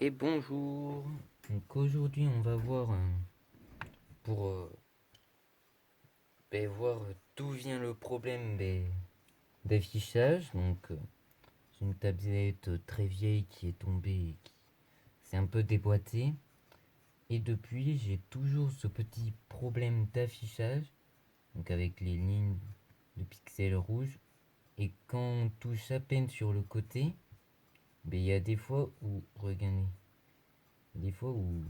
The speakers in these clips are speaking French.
Et bonjour. Donc aujourd'hui on va voir pour voir d'où vient le problème d'affichage. C'est une tablette très vieille qui est tombée et qui s'est un peu déboîtée. Et depuis j'ai toujours ce petit problème d'affichage, donc avec les lignes de pixels rouges. Et quand on touche à peine sur le côté, il y a des fois où, regardez, des fois où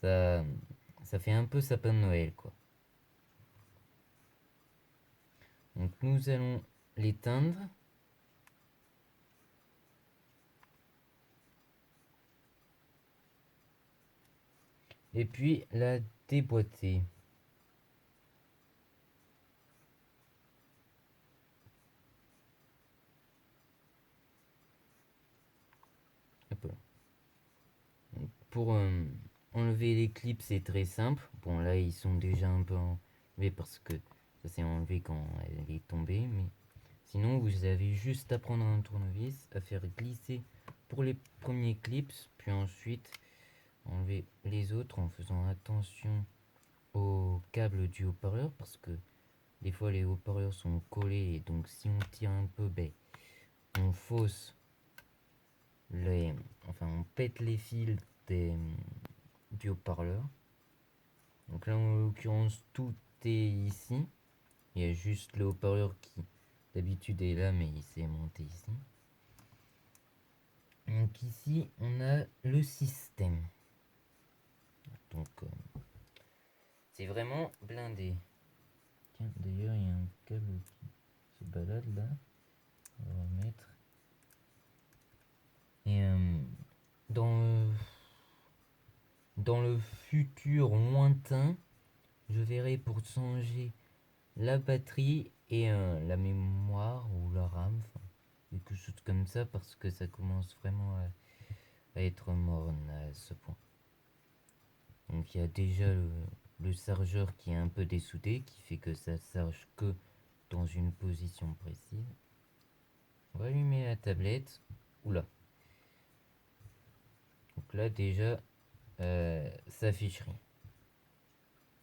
ça, ça fait un peu sapin de Noël, quoi. Donc nous allons l'éteindre. Et puis la déboîter. Hop là. Pour enlever les clips, c'est très simple. Bon, là, ils sont déjà un peu enlevés parce que ça s'est enlevé quand elle est tombée. Mais sinon, vous avez juste à prendre un tournevis, à faire glisser pour les premiers clips, puis ensuite enlever les autres en faisant attention au câble du haut-parleur parce que des fois les haut-parleurs sont collés et donc si on tire un peu, on fausse les, enfin on pète les fils du haut-parleur. Donc là en l'occurrence tout est ici. Il y a juste le haut-parleur qui d'habitude est là mais il s'est monté ici. Donc ici on a le système. Donc c'est vraiment blindé. Tiens, d'ailleurs il y a un câble qui se balade là. On va remettre. Et dans, dans le futur lointain, je verrai pour changer la batterie et la mémoire ou la RAM, quelque chose comme ça, parce que ça commence vraiment à être morne à ce point. Donc il y a déjà le chargeur qui est un peu dessoudé, qui fait que ça charge que dans une position précise. On va allumer la tablette. Oula. Donc là déjà, ça affiche rien.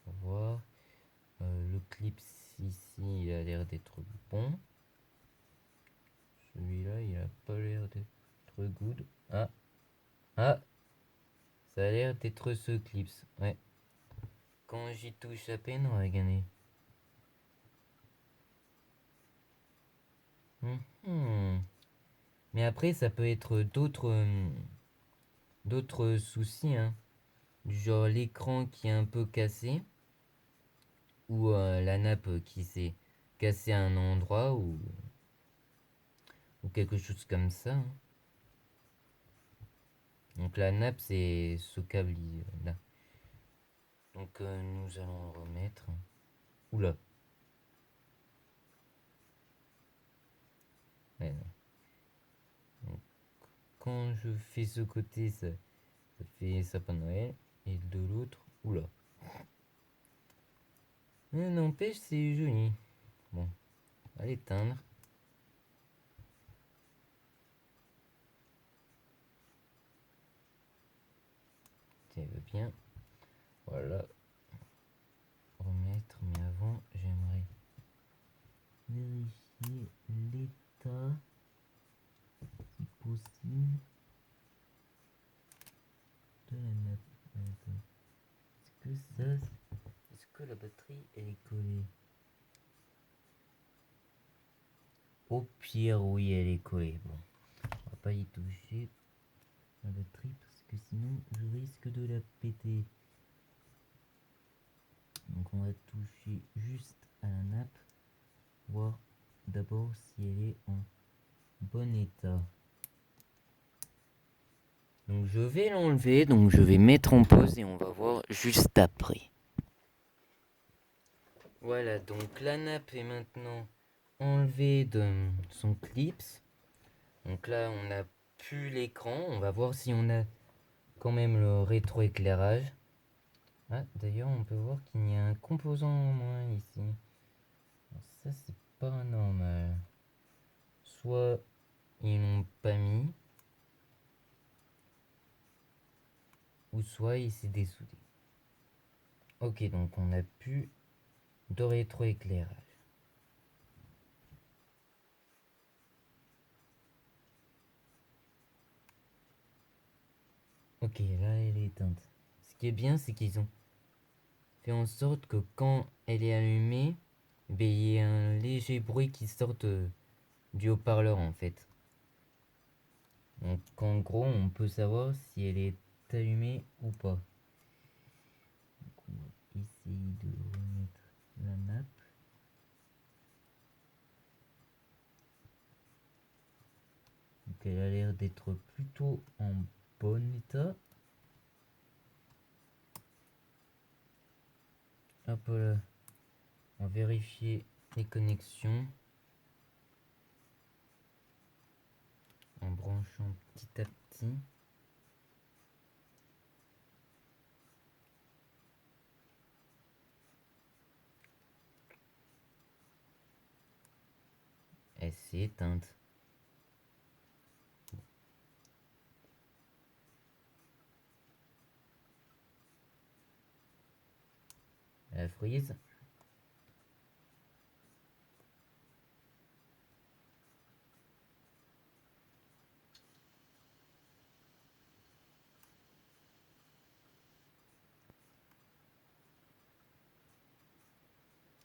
On va voir. Le clip ici, il a l'air d'être bon. Celui-là, il a pas l'air d'être good. Ah, ah, ça a l'air d'être ce clips. Ouais. Quand j'y touche à peine, on va gagner. Mais après, ça peut être d'autres soucis, hein. Du genre l'écran qui est un peu cassé. Ou la nappe qui s'est cassée à un endroit ou quelque chose comme ça, hein. Donc la nappe, c'est ce câble là. Donc nous allons le remettre. Oula. Ouais, non. Donc, quand je fais ce côté, ça fait sapin de Noël. Et de l'autre, oula. Mais n'empêche, c'est joli. Bon, on va l'éteindre. Ça va bien. Voilà. Remettre, mais avant, j'aimerais vérifier l'état, si possible, de la nappe. Attends. Est-ce que la batterie, elle est collée? Au pire, oui, elle est collée. Bon, on va pas y toucher la batterie parce que sinon, je risque de la péter. Donc on va toucher juste à la nappe, voir d'abord si elle est en bon état. Donc je vais l'enlever, donc je vais mettre en pause et on va voir juste après. Voilà, donc la nappe est maintenant enlevée de son clips. Donc là on n'a plus l'écran, on va voir si on a quand même le rétroéclairage. Ah, d'ailleurs on peut voir qu'il y a un composant en moins ici. Alors, ça c'est pas normal. Soit ils l'ont pas mis, ou soit il s'est dessoudé. Ok, donc on a plus de rétroéclairage. Ok, là elle est éteinte. Ce qui est bien, c'est qu'ils ont fait en sorte que quand elle est allumée, ben, il y ait un léger bruit qui sorte du haut-parleur en fait. Donc en gros, on peut savoir si elle est allumée ou pas. Donc, on va essayer de remettre la nappe. Donc elle a l'air d'être plutôt en bon état. Hop là, on va vérifier les connexions en branchant petit à petit. Elle s'est éteinte. Elle frise.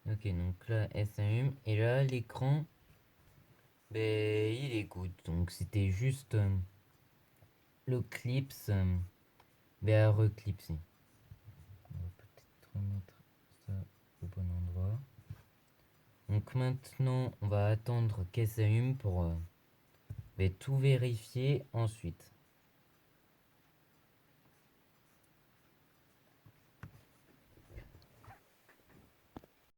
Ok, donc là, elle s'allume. Et là, l'écran, ben, il est good. Donc c'était juste le clips ben, à reclipser. On va peut-être remettre ça au bon endroit. Donc maintenant, on va attendre qu'elle s'allume pour ben, tout vérifier ensuite.